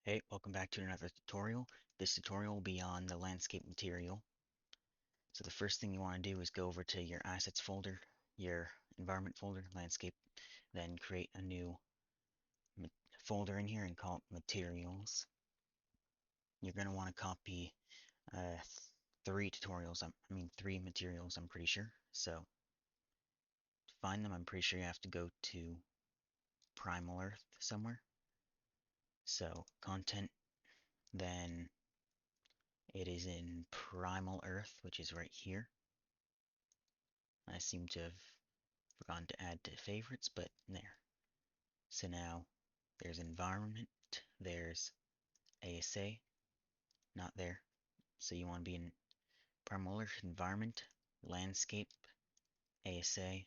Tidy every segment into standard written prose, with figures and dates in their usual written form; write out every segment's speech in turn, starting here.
Hey, welcome back to another tutorial. This tutorial will be on the landscape material. So the first thing you want to do is go over to your assets folder, your environment folder, landscape, then create a new folder in here and call it materials. You're going to want to copy uh, three materials, I'm pretty sure. So to find them, I'm pretty sure you have to go to Primal Earth somewhere. So content, then it is in Primal Earth, which is right here. I seem to have forgotten to add to favorites, but there. So now there's environment, there's ASA, not there. So you want to be in Primal Earth environment, landscape, ASA,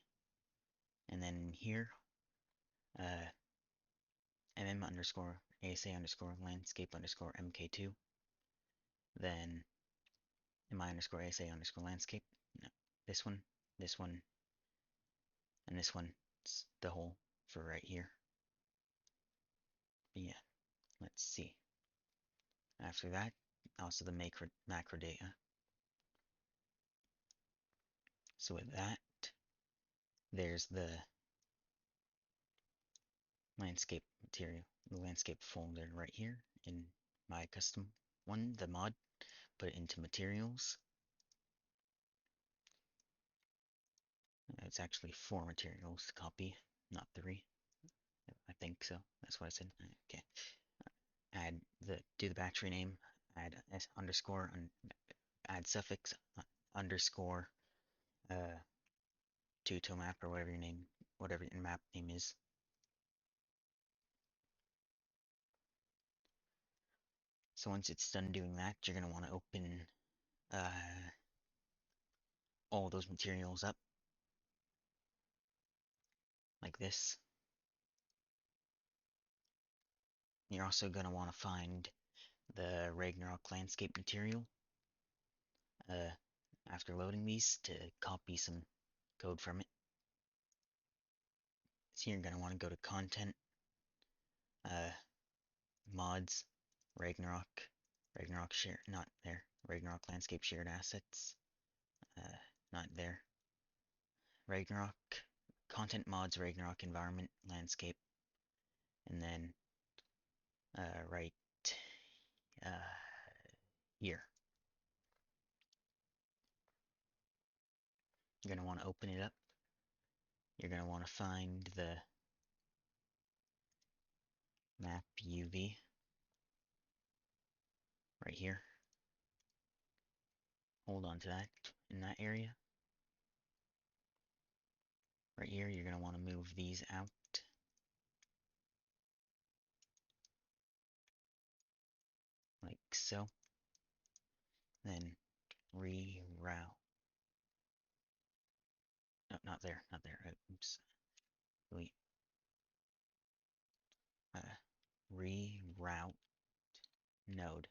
and then here, uh, mm underscore ASA underscore landscape underscore MK2, then mi underscore ASA underscore landscape. No, this one, this one, and this one. It's the whole for right here. But yeah, let's see. After that, also the macro data. So with that, there's the landscape material, the landscape folder right here in my custom one, the mod, put it into materials. It's actually 4 materials to copy, not 3. I think so. That's what I said. Okay. Do the battery name, add s underscore, add suffix underscore uh, to map or whatever your map name is. So once it's done doing that, you're gonna want to open all those materials up like this. You're also gonna want to find the Ragnarok landscape material uh, after loading these to copy some code from it. So you're gonna want to go to content, uh, mods, Ragnarok, Ragnarok share, not there, Ragnarok landscape shared assets, not there, Ragnarok, content mods, Ragnarok environment, landscape, and then right uh, here. You're gonna want to open it up. You're gonna want to find the map UV right here. Hold on to that in that area. Right here, you're going to want to move these out. Like so. Then reroute. No, not there, not there. Oops. Delete. Reroute node.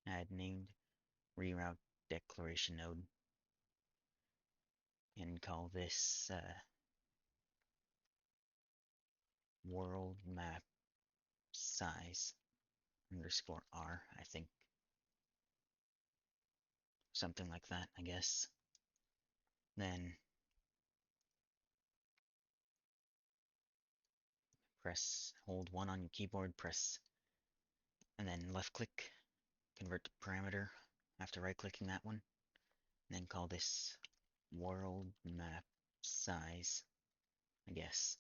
Add named reroute declaration node. And call this world map size underscore R, I think. Something like that, I guess. Then hold 1 on your keyboard, and then left click, convert to parameter after right clicking that one, and then call this world map size, I guess.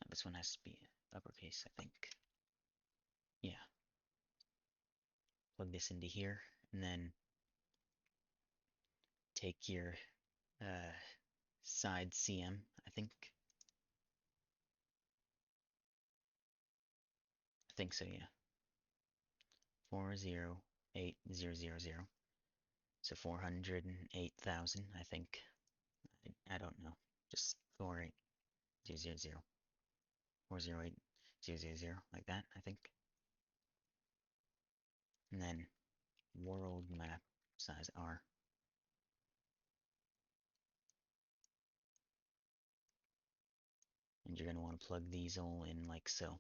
This one has to be uppercase, I think. Yeah. Plug this into here, and then take your side CM, I think. I think so, yeah. 408000. So 408,000, I think. I don't know. Just 48000. 408000, like that, I think. And then world map size R. And you're going to want to plug these all in like so.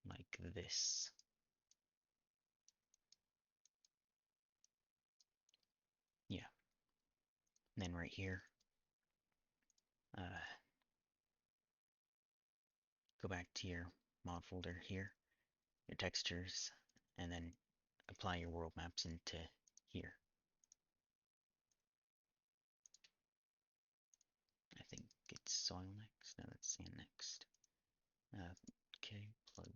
Like this. Yeah. And then right here, go back to your mod folder here, your textures, and then apply your world maps into here. I think it's soil next. No, that's sand next. Okay, plug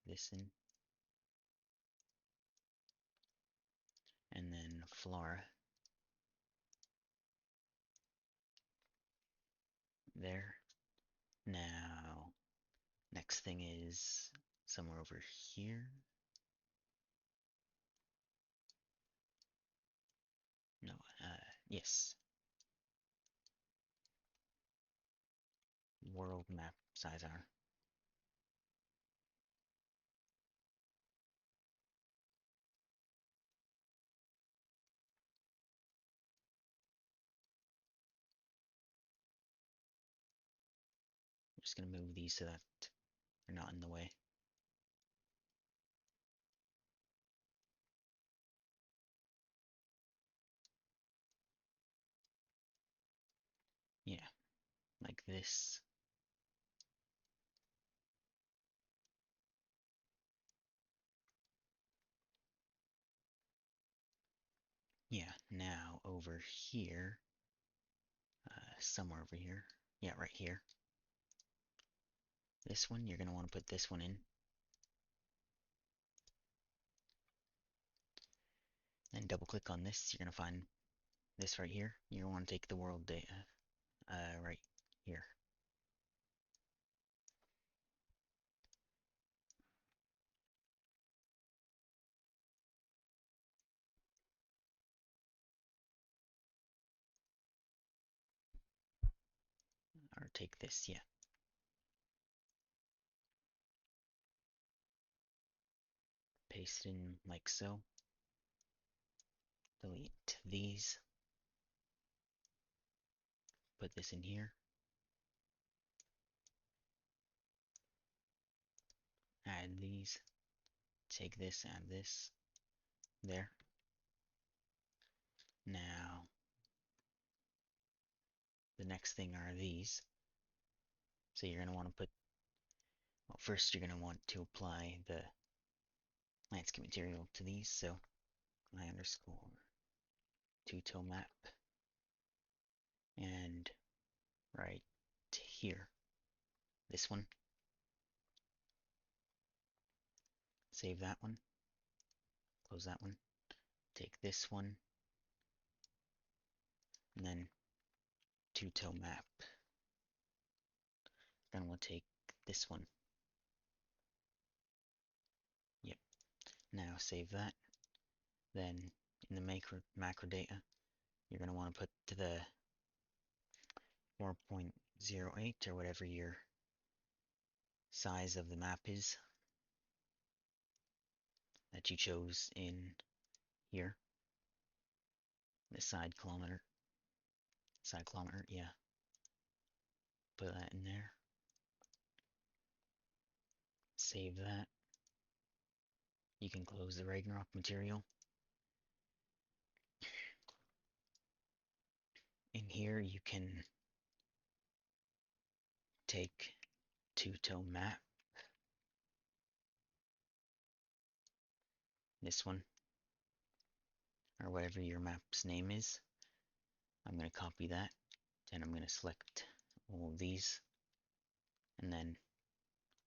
this in. And then flora. There. Now, next thing is somewhere over here. No, yes. World map size R. I'm just gonna move these so that they're not in the way. Yeah, like this. Yeah, now over here, somewhere over here. Yeah, right here. This one, you're going to want to put this one in. Then double click on this, you're going to find this right here. You're going to want to take the world data right here. Or take this, yeah. Paste in like so. Delete these. Put this in here. Add these. Take this, add this. There. Now, the next thing are these. So you're going to want to put, well, first you're going to want to apply the landscape material to these. So I underscore two-tone map. And right here, this one. Save that one. Close that one. Take this one. And then two-tone map. Then we'll take this one. Yep. Now save that. Then in the macro data, you're going to want to put to the 4.08 or whatever your size of the map is that you chose in here. The side kilometer, yeah. Put that in there. Save that. You can close the Ragnarok material. In here, you can take two-tone map. This one, or whatever your map's name is. I'm going to copy that, and I'm going to select all of these, and then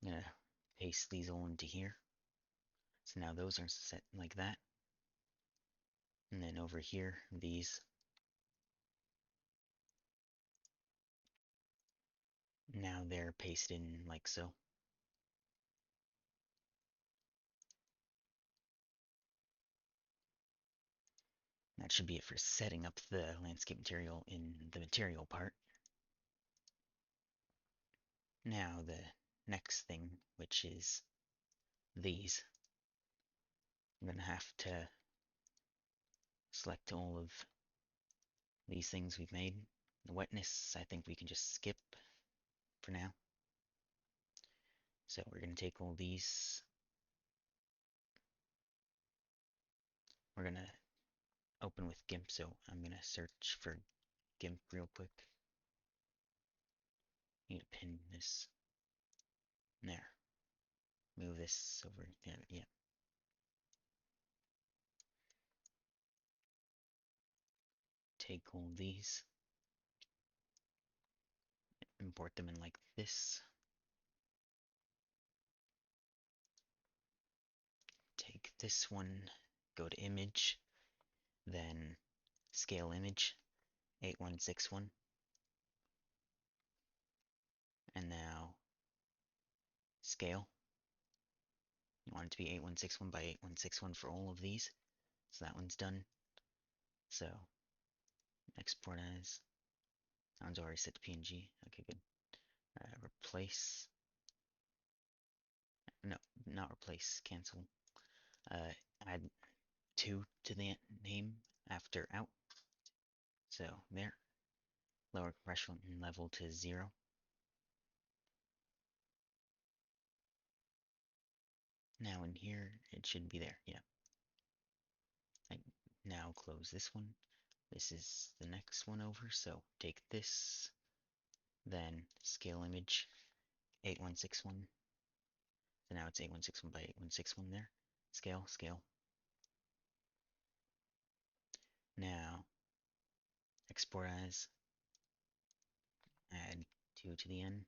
I'm going to paste these all into here. So now those are set like that. And then over here, these. Now they're pasted in like so. That should be it for setting up the landscape material in the material part. Now the next thing, which is these, I'm going to have to select all of these things we've made. The wetness, I think we can just skip for now. So we're going to take all these. We're going to open with GIMP, so I'm going to search for GIMP real quick. Need to pin this. There. Move this over there. Yeah. Take all these. Import them in like this. Take this one. Go to image. Then scale image. 8161. And now scale. You want it to be 8161 by 8161 for all of these. So that one's done. So export as. That one's already set to PNG. Okay, good. Replace. No, not replace. Cancel. Add 2 to the name after out. So there. Lower compression level to 0. Now in here, it should be there. Yeah. I now close this one. This is the next one over. So take this, then scale image 8161. So now it's 8161 by 8161 there. Scale, scale. Now export as. Add 2 to the end.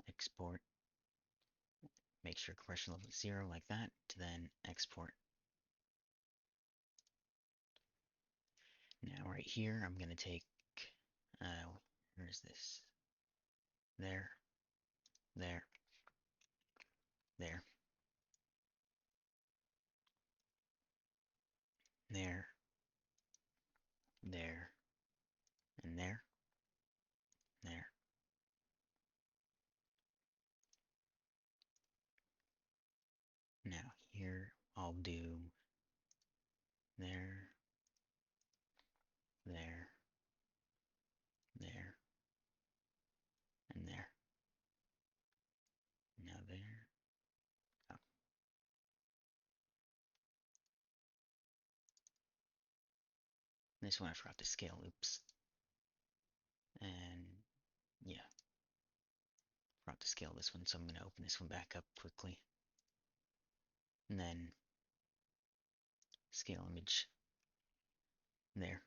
Export. Make sure compression level is 0 like that. To then export. Now right here, I'm going to take, where's this? There, there, there, there, there, and there, there. Now here, I'll do there, there, there, and there. Now there. Oh. This one I forgot to scale, oops. And yeah, forgot to scale this one, so I'm going to open this one back up quickly. And then scale image there.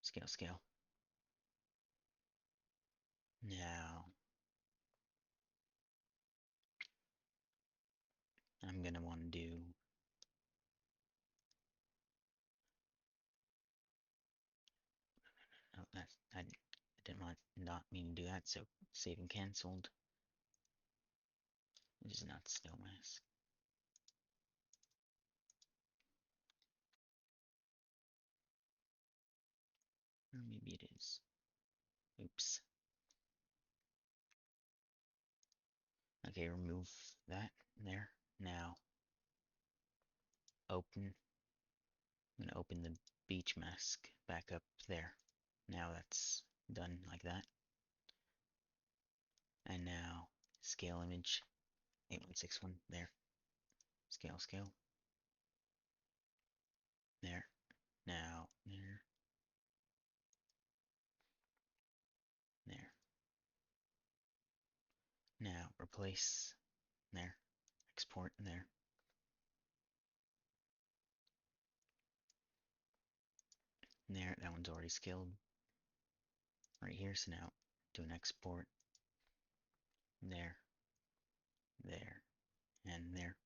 Scale, scale. Now I'm going to want to do oh, I didn't want not mean to do that, so save and canceled. It is not snow mask. Or maybe it is. Oops. Okay, remove that there. Now open. I'm gonna open the beach mask back up there. Now that's done like that. And now scale image 8161 there. Scale, scale. There. Now there. There. Now replace there. Export there. There, that one's already scaled right here. So now do an export there, there, and there.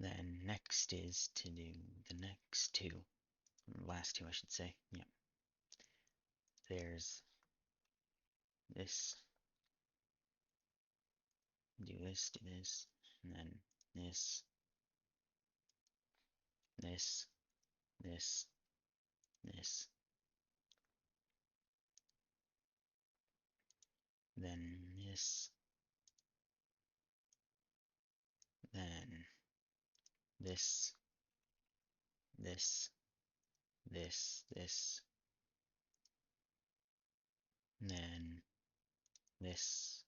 Then next is to do the next two, last two I should say. Yep. There's this, do this, and then this, this, this, this, then this, then this, this, this, and then this,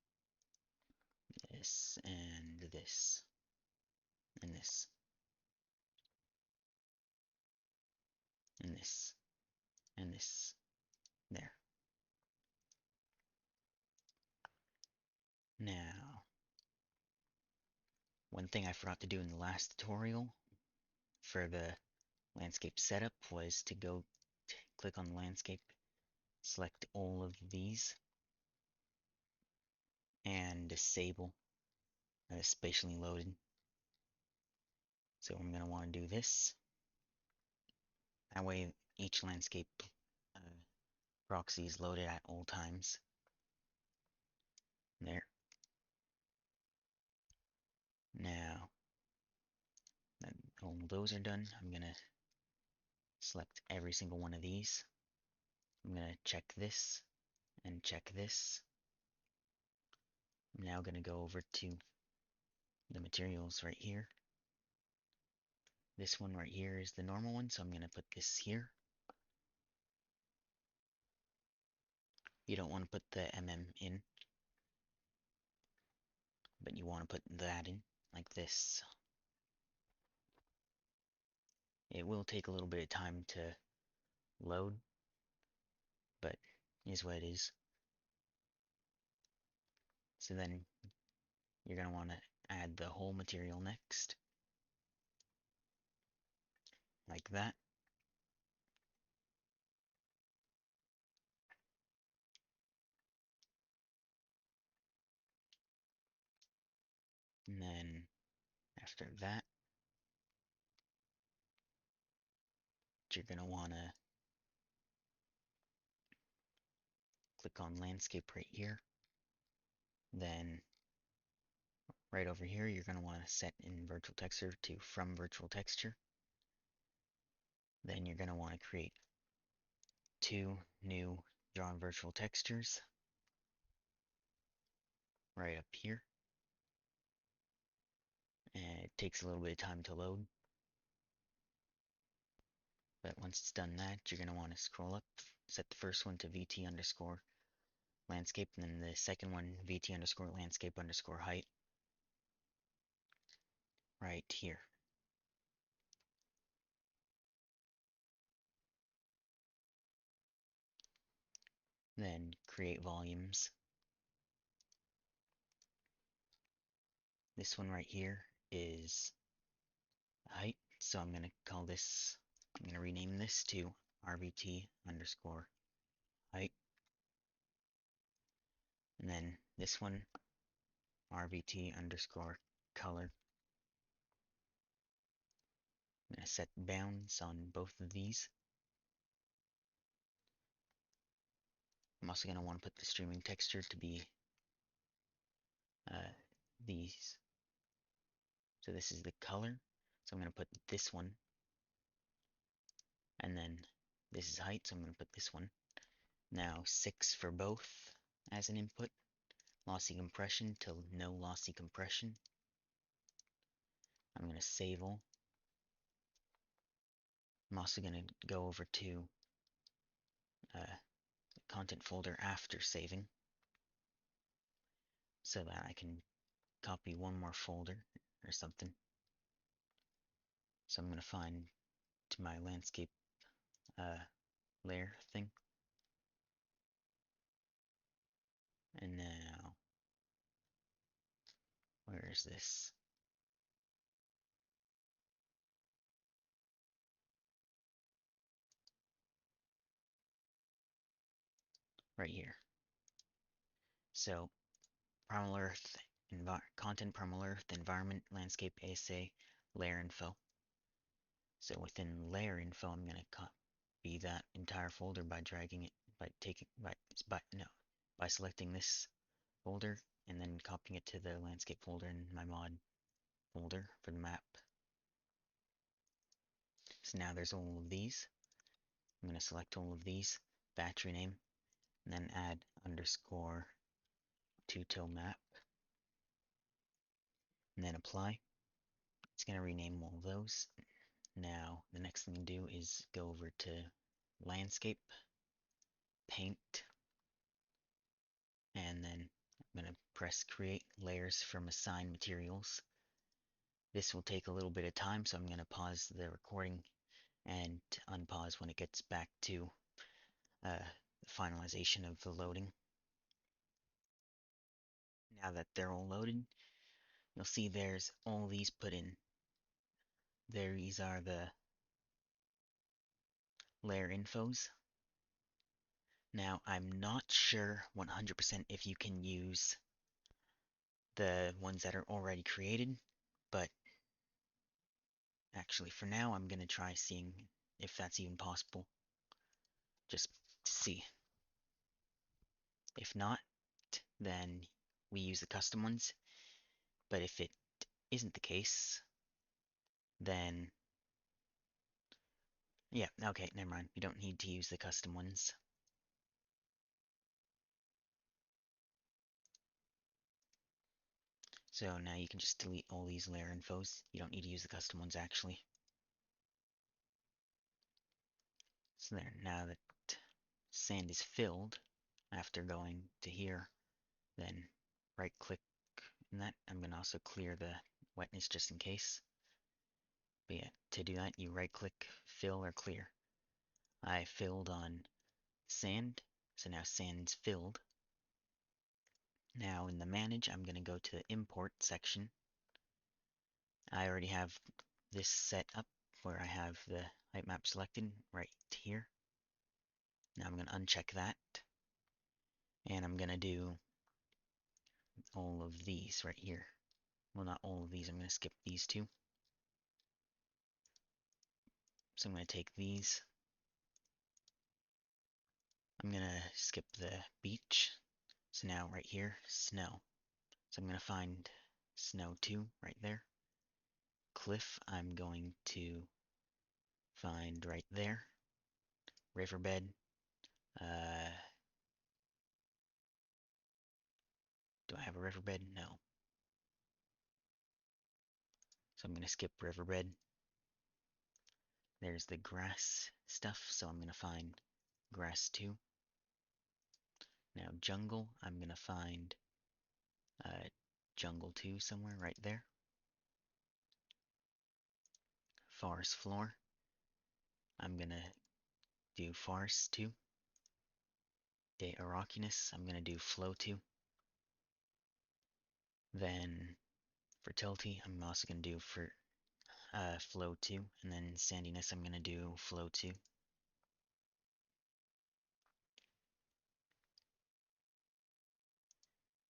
this, and this, and this, and this, and this. There. Now, one thing I forgot to do in the last tutorial for the landscape setup was to go click on the landscape, select all of these, and disable spatially loaded. So I'm going to want to do this. That way each landscape uh, proxy is loaded at all times. There. Now that all those are done, I'm going to select every single one of these. I'm going to check this and check this. I'm now going to go over to the materials right here. This one right here is the normal one, so I'm going to put this here. You don't want to put the in, but you want to put that in, like this. It will take a little bit of time to load, but it is what it is. So then you're going to want to add the whole material next, like that. And then after that, you're going to want to click on landscape right here. Then right over here, you're going to want to set in virtual texture to from virtual texture. Then you're going to want to create 2 new drawn virtual textures right up here. And it takes a little bit of time to load. But once it's done that, you're going to want to scroll up, set the first one to VT underscore landscape, and then the second one VT underscore landscape underscore height right here. Then create volumes. This one right here is height, so I'm going to call this, I'm going to rename this to RVT underscore height. And then this one, RVT underscore color. I'm going to set bounds on both of these. I'm also going to want to put the streaming texture to be these. So this is the color. So I'm going to put this one. And then this is height, so I'm going to put this one. Now 6 for both as an input. Lossy compression till no lossy compression. I'm going to save all. I'm also going to go over to content folder after saving, so that I can copy one more folder or something. So I'm going to find to my landscape layer thing. And now, where is this? Right here. So Primal Earth, content Primal Earth, environment, landscape, ASA, layer info. So within layer info, I'm going to copy that entire folder by dragging it, by selecting this folder and then copying it to the landscape folder in my mod folder for the map. So now there's all of these. I'm going to select all of these, battery name, and then add underscore two-toe map, and then apply. It's going to rename all those. Now, the next thing to do is go over to Landscape, Paint, and then I'm going to press Create Layers from Assign Materials. This will take a little bit of time, so I'm going to pause the recording and unpause when it gets back to the finalization of the loading. Now that they're all loaded, you'll see there's all these put in. These are the layer infos. Now, I'm not sure 100% if you can use the ones that are already created, but actually for now I'm going to try seeing if that's even possible, just to see. If not, then we use the custom ones, but if it isn't the case, then yeah, okay, never mind. You don't need to use the custom ones. So now you can just delete all these layer infos. You don't need to use the custom ones actually. So there, now that sand is filled, after going to here, then right click in that. I'm going to also clear the wetness just in case. But yeah, to do that, you right click, fill or clear. I filled on sand, so now sand's filled. Now in the manage, I'm going to go to the import section. I already have this set up where I have the height map selected right here. Now I'm going to uncheck that, and I'm going to do all of these right here. Well, not all of these, I'm going to skip these two. So I'm going to take these. I'm going to skip the beach. So now right here, snow. So I'm going to find snow 2 right there. Cliff, I'm going to find right there. Riverbed, do I have a riverbed? No. So I'm going to skip riverbed. There's the grass stuff, so I'm going to find grass 2. Now jungle, I'm going to find jungle 2 somewhere right there. Forest floor, I'm going to do forest 2. Data rockiness, I'm going to do flow 2. Then fertility, I'm also going to do for flow 2. And then sandiness, I'm going to do flow 2.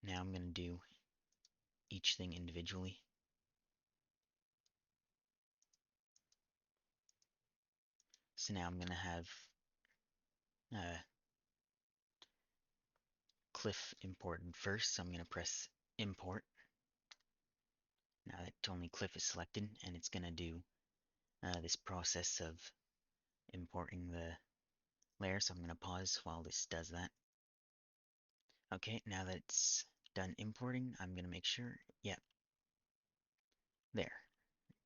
Now I'm going to do each thing individually. So now I'm going to have cliff imported first, so I'm going to press import. Now that only cliff is selected, and it's going to do this process of importing the layer, so I'm going to pause while this does that. Okay, now that it's done importing, I'm going to make sure, yeah, there.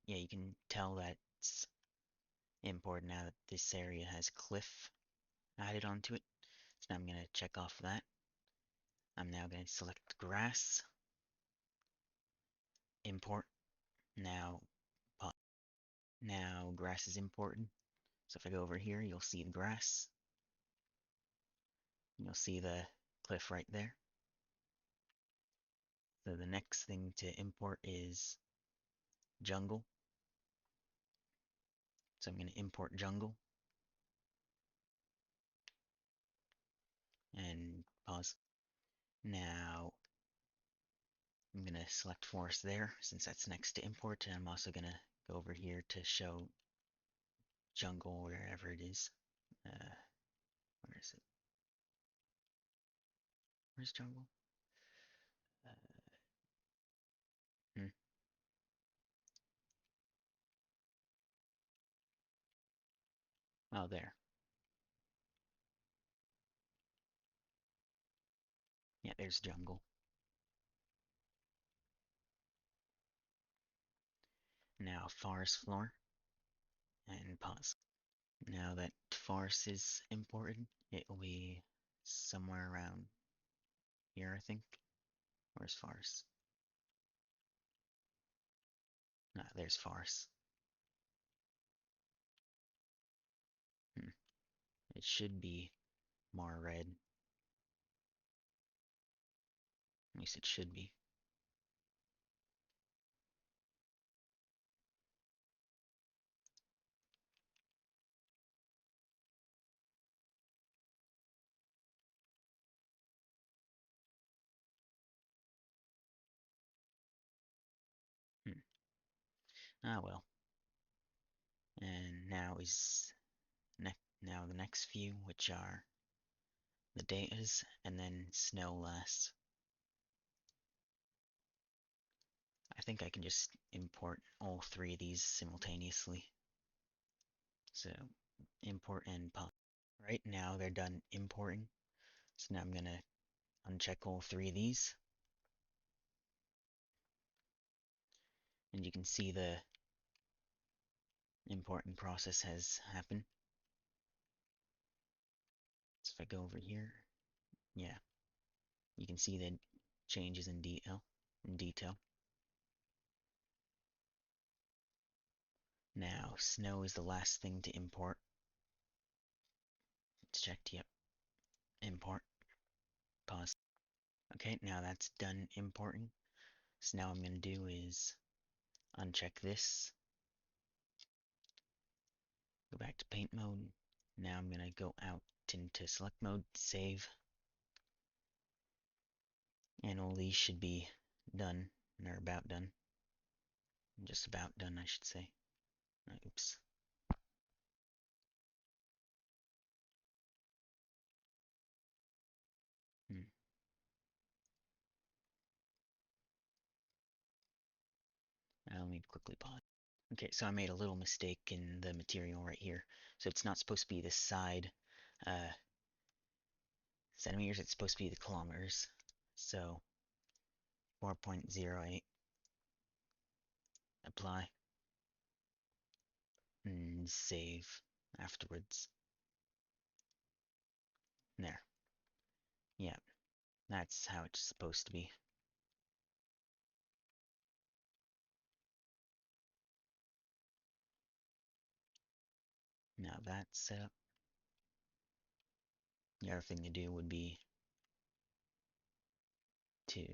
Yeah, you can tell that it's imported now that this area has cliff added onto it. So now I'm going to check off that. I'm now going to select grass, import. Now grass is imported. So if I go over here, you'll see the grass. You'll see the cliff right there. So the next thing to import is jungle. So I'm going to import jungle and pause. Now I'm going to select forest there since that's next to import, and I'm also going to go over here to show jungle wherever it is. Where is it? Where's jungle? Hmm. Oh, there. Yeah, there's jungle. Now forest floor and pause. Now that forest is imported, it will be somewhere around here, I think. Where's forest? Ah, there's forest. It should be more red. At least it should be. Hmm. Ah well. And now is now the next few, which are the datas and then snow last. I think I can just import all three of these simultaneously. So import and pause. Right now they're done importing. So now I'm gonna uncheck all three of these. And you can see the importing process has happened. So if I go over here, yeah, you can see the changes in detail. Now, snow is the last thing to import. It's checked, yep. Import, pause. Okay, now that's done importing. So now what I'm going to do is uncheck this, go back to paint mode. Now I'm going to go out into select mode, save, and all these should be done, or about done. Just about done, I should say. Oops. Hmm. Let me quickly pause. Okay, so I made a little mistake in the material right here. So it's not supposed to be the side centimeters, it's supposed to be the kilometers. So 4.08, apply, and save afterwards. There. Yeah, that's how it's supposed to be. Now that's set up. The other thing to do would be to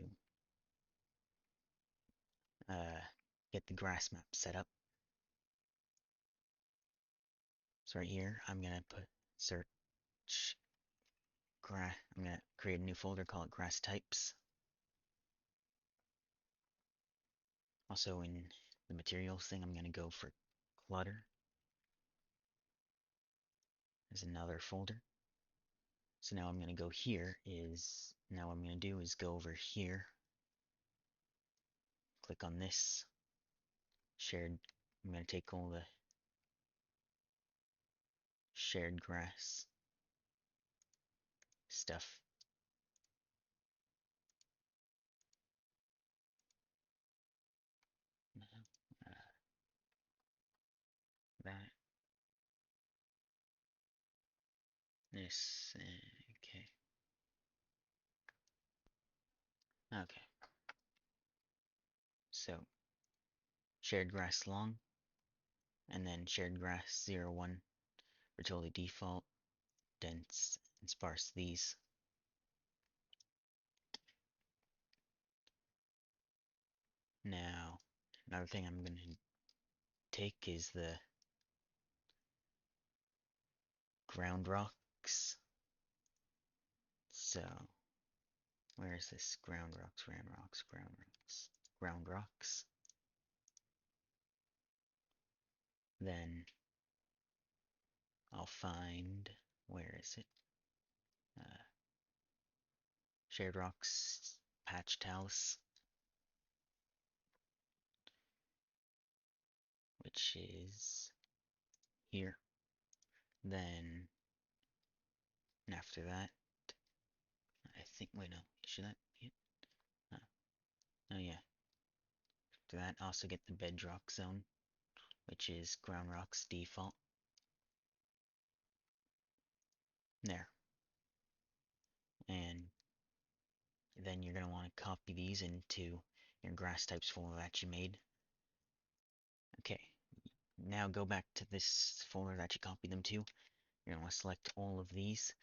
get the grass map set up. So right here, I'm gonna put search grass. I'm gonna create a new folder, call it grass types. Also in the materials thing, I'm gonna go for clutter. There's another folder. So now I'm gonna go here is, now what I'm gonna do is go over here, click on this, shared, I'm gonna take all the shared grass stuff. Uh, that, this, okay. Okay. So shared grass long, and then shared grass 0, 1 for totally default, dense, and sparse these. Now, another thing I'm going to take is the ground rocks. So, where is this? Ground rocks, ground rocks, ground rocks, ground rocks. Then I'll find, where is it? Uh, Shared rocks, patch talus, which is here. Then after that, I think, wait, no, should that be it? Oh, oh yeah. After that, also get the bedrock zone. which is ground rocks default. There. And then you're going to want to copy these into your grass types folder that you made. Okay, now go back to this folder that you copied them to. You're going to want to select all of these,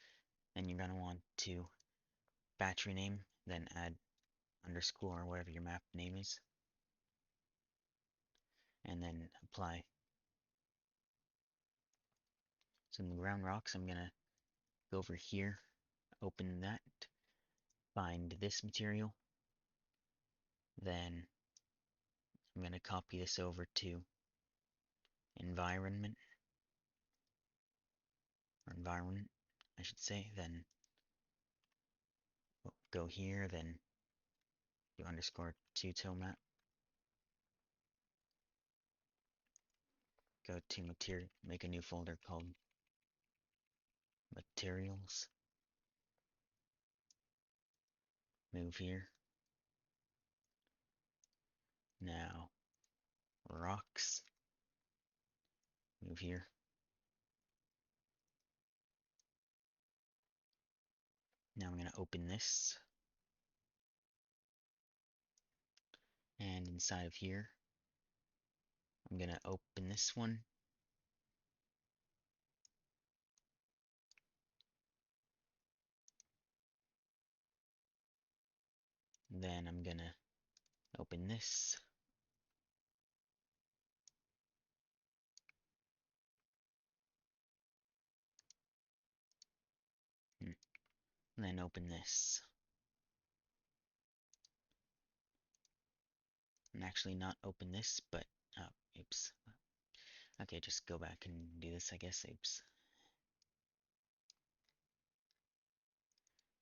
and you're going to want to batch rename, then add underscore or whatever your map name is, and then apply. So in the ground rocks, I'm going to go over here, open that, find this material, then I'm going to copy this over to environment, or environment, I should say, then go here, then do underscore two-tone map, go to material, make a new folder called materials, move here, now rocks, move here, now I'm going to open this, and inside of here, I'm going to open this one, then I'm going to open this, and then open this. And actually not open this, but, oh, oops. Okay, just go back and do this, I guess, oops.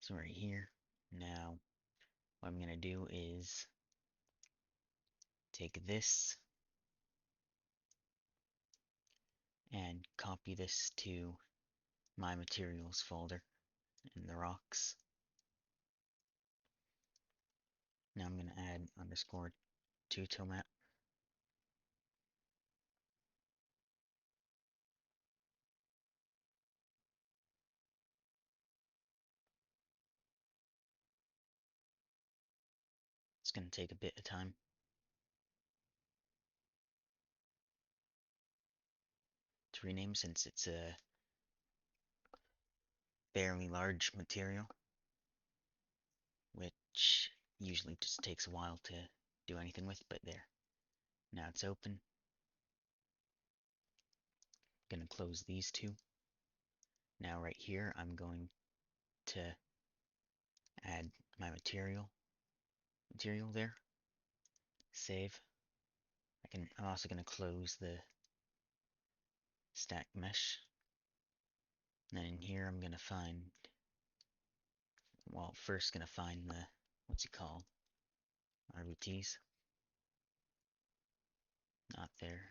So right here, now, what I'm gonna do is take this and copy this to my materials folder in the rocks. Now I'm gonna add underscore two-tone map. It's gonna take a bit of time. To rename since it's a fairly large material, which usually just takes a while to do anything with, but there. Now it's open. I'm gonna close these two. Now right here, I'm going to add my material there. Save. I'm also gonna close the stack mesh. And then in here, I'm gonna find, well, first gonna find the, what's it called? RBTs. Not there,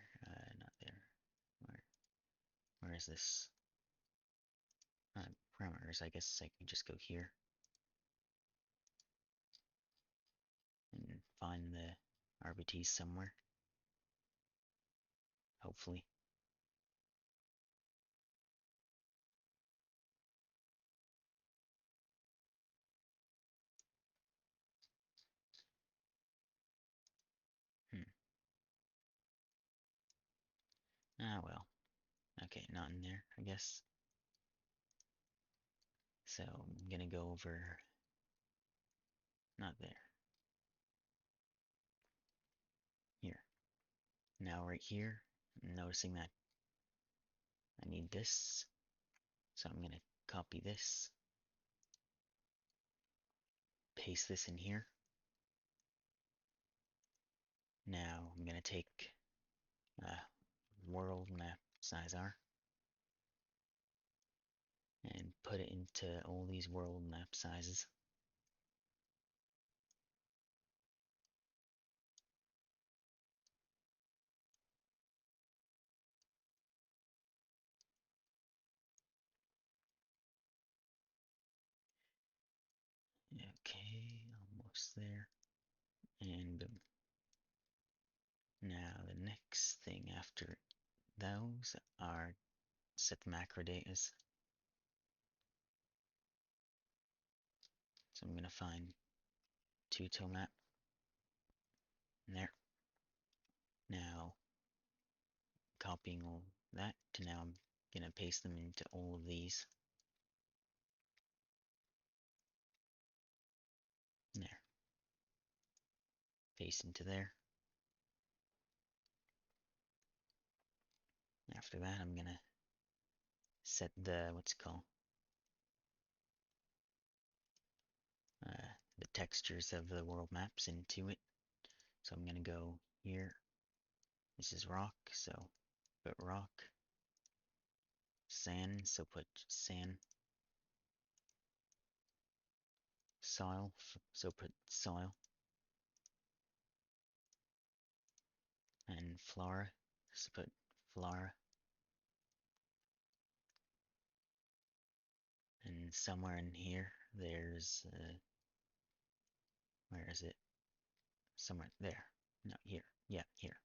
not there. Where is this? Parameters, I guess I can just go here and find the RBTs somewhere. Hopefully. Hmm. Ah, well. Okay, not in there, I guess. So I'm gonna go over, not there. Here. Now right here, I'm noticing that I need this. So I'm gonna copy this, paste this in here. Now I'm gonna take world map size R and put it into all these world map sizes. Okay, almost there. And boom. Now the next thing after those are set the macro datas. So I'm gonna find two-toe map. There. Now copying all that to now I'm gonna paste them into all of these. There. Paste into there. After that I'm gonna set the what's it called? The textures of the world maps into it. So I'm gonna go here. This is rock, so put rock. Sand, so put sand. Soil, so put soil. And flora, so put flora. And somewhere in here, there's where is it? Somewhere there. No, here. Yeah, here.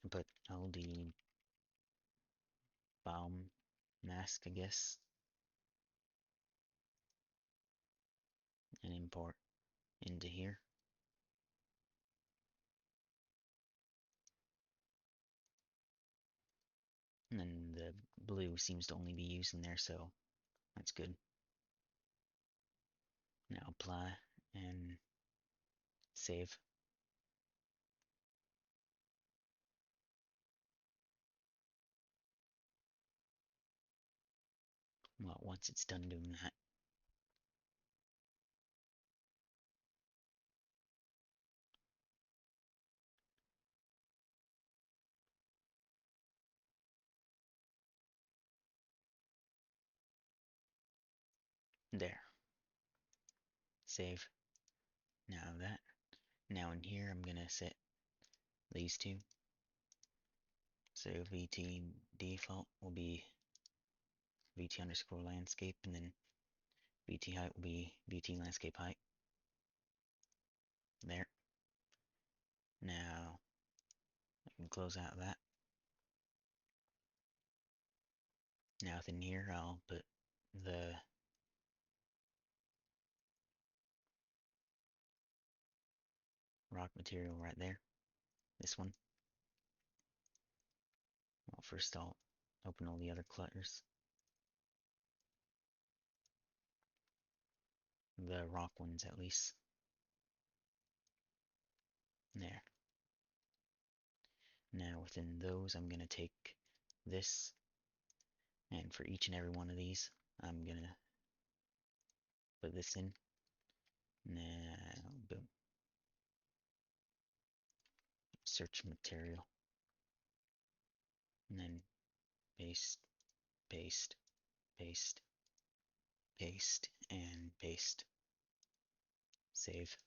And put LD Baum mask, I guess, and import into here. And then the blue seems to only be used in there, so that's good. Now apply and save. Well, once it's done doing that, there. Save. Now in here I'm gonna set these two. So VT default will be VT underscore landscape, and then VT height will be VT landscape height. There. Now I can close out that. Now within here I'll put the rock material right there. This one. Well, first I'll open all the other clutters. The rock ones at least. There. Now within those I'm gonna take this, and for each and every one of these I'm gonna put this in. Now boom. Search material. And then paste, paste, paste, paste, and paste. Save.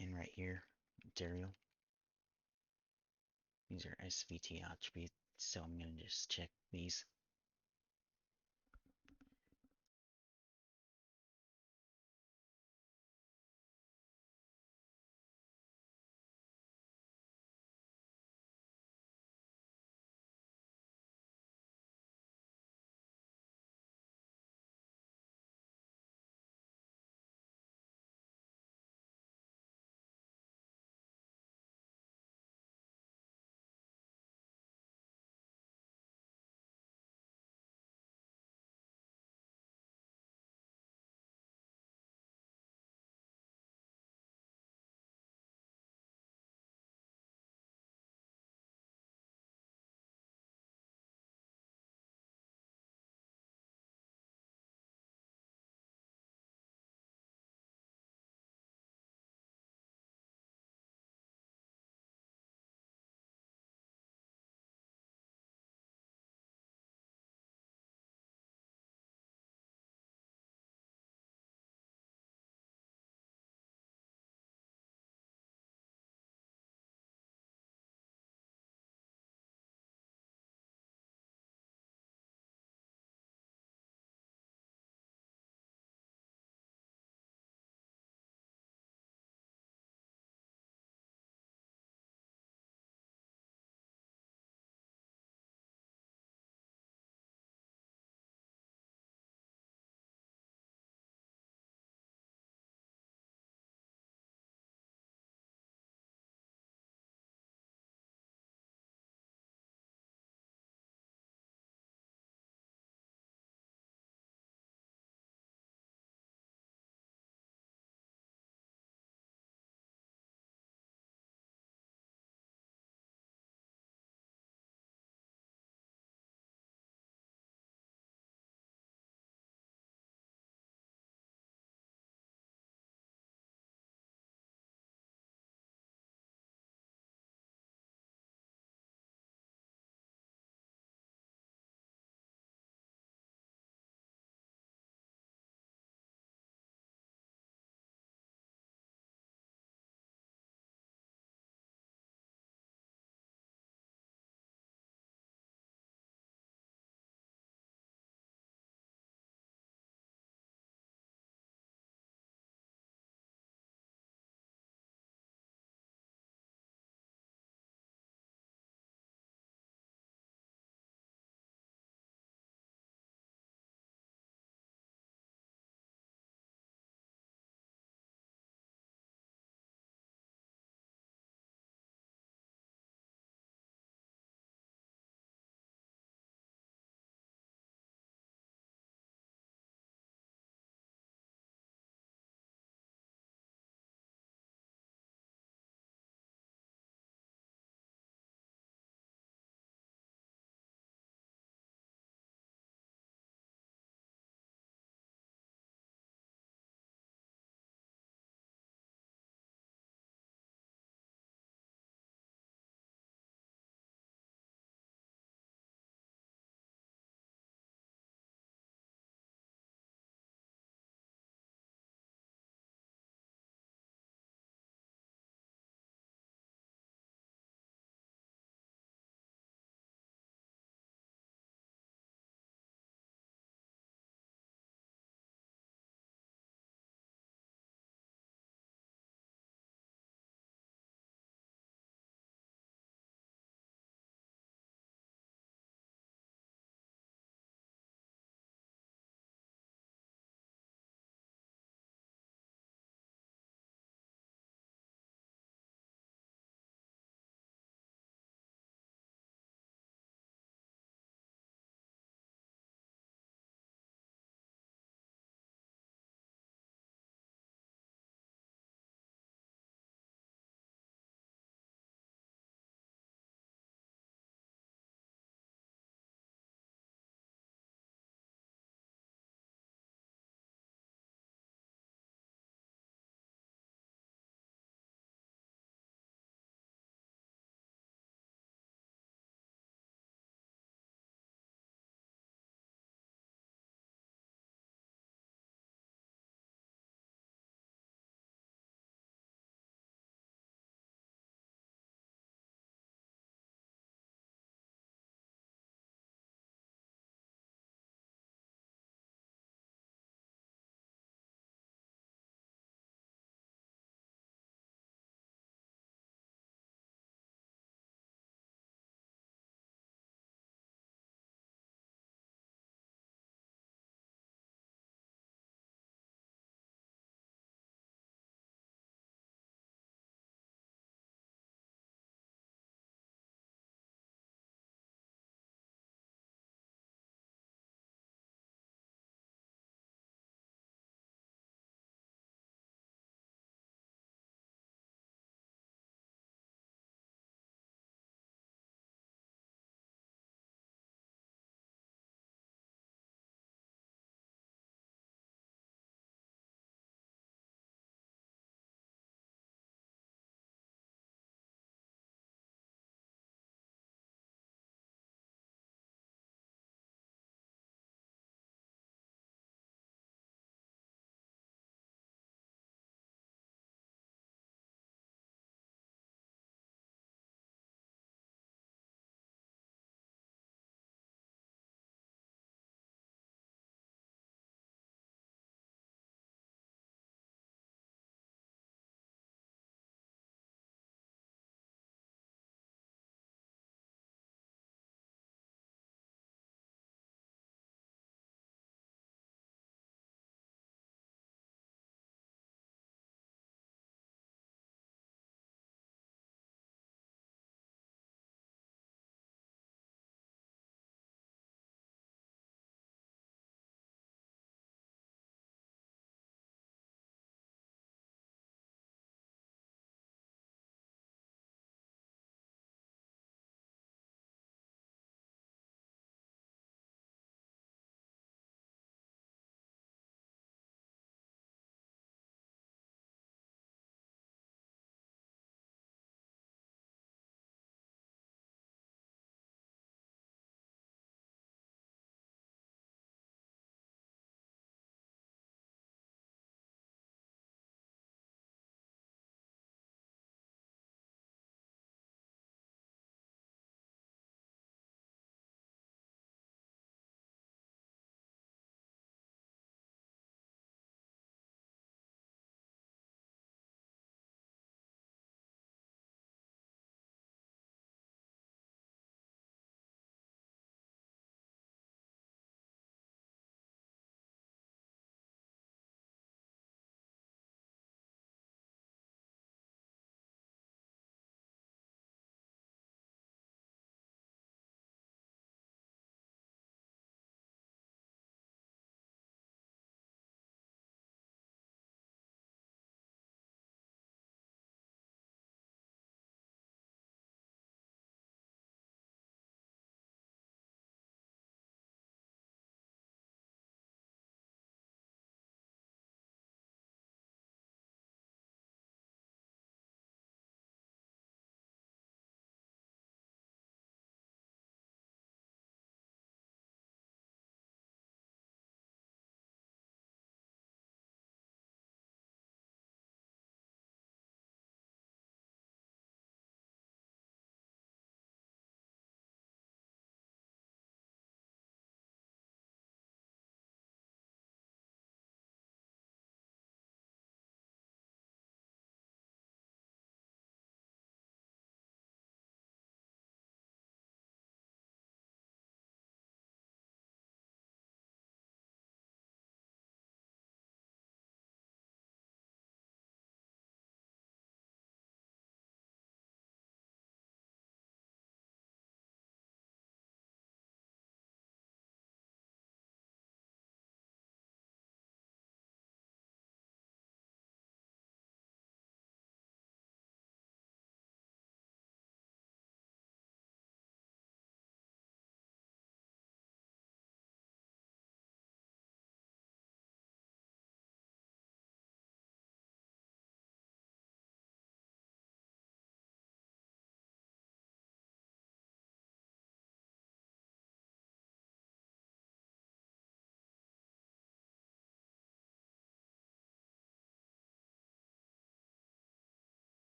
And right here, material. These are SVT attributes, so I'm gonna just check these.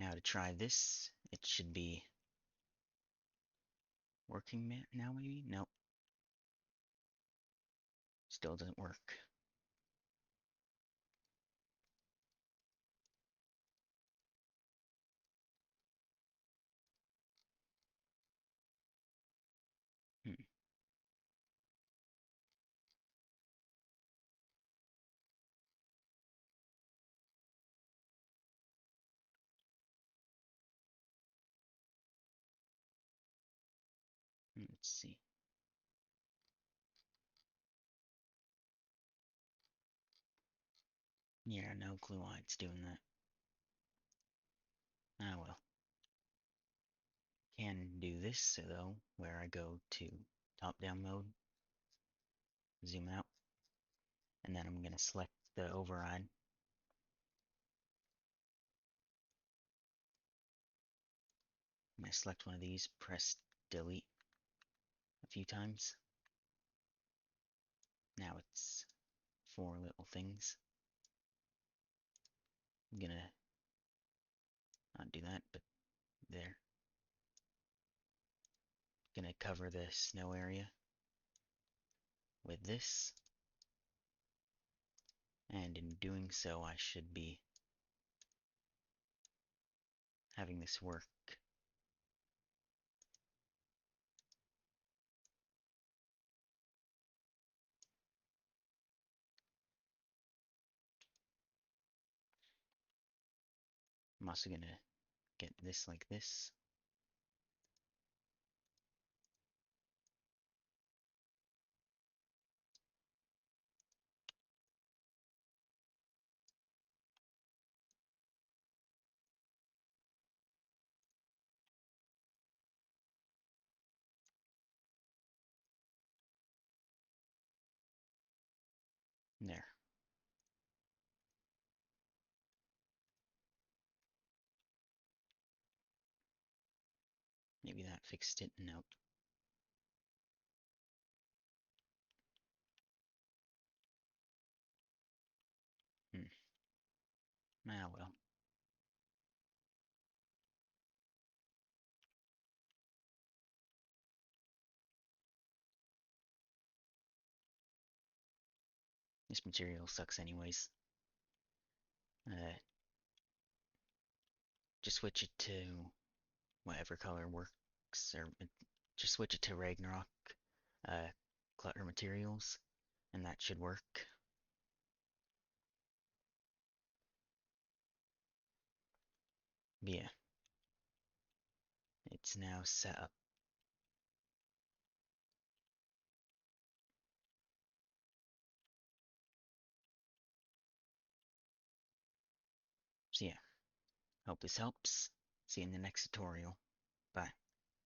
Now to try this, it should be working now maybe? Nope, still doesn't work. Hmm. Let's see. Yeah, no clue why it's doing that. Ah well. Can do this though, where I go to top-down mode, zoom out, and then I'm gonna select the override. I'm gonna select one of these, press delete a few times. Now it's four little things. I'm gonna not do that, but there. Gonna cover the snow area with this, and in doing so I should be having this work. I'm also gonna get this like this. There. Maybe that fixed it. Nope. Hmm. Ah well. This material sucks anyways. Just switch it to whatever color works, or just switch it to Ragnarok uh, Clutter materials, and that should work. But yeah, it's now set up. So yeah, hope this helps. See you in the next tutorial.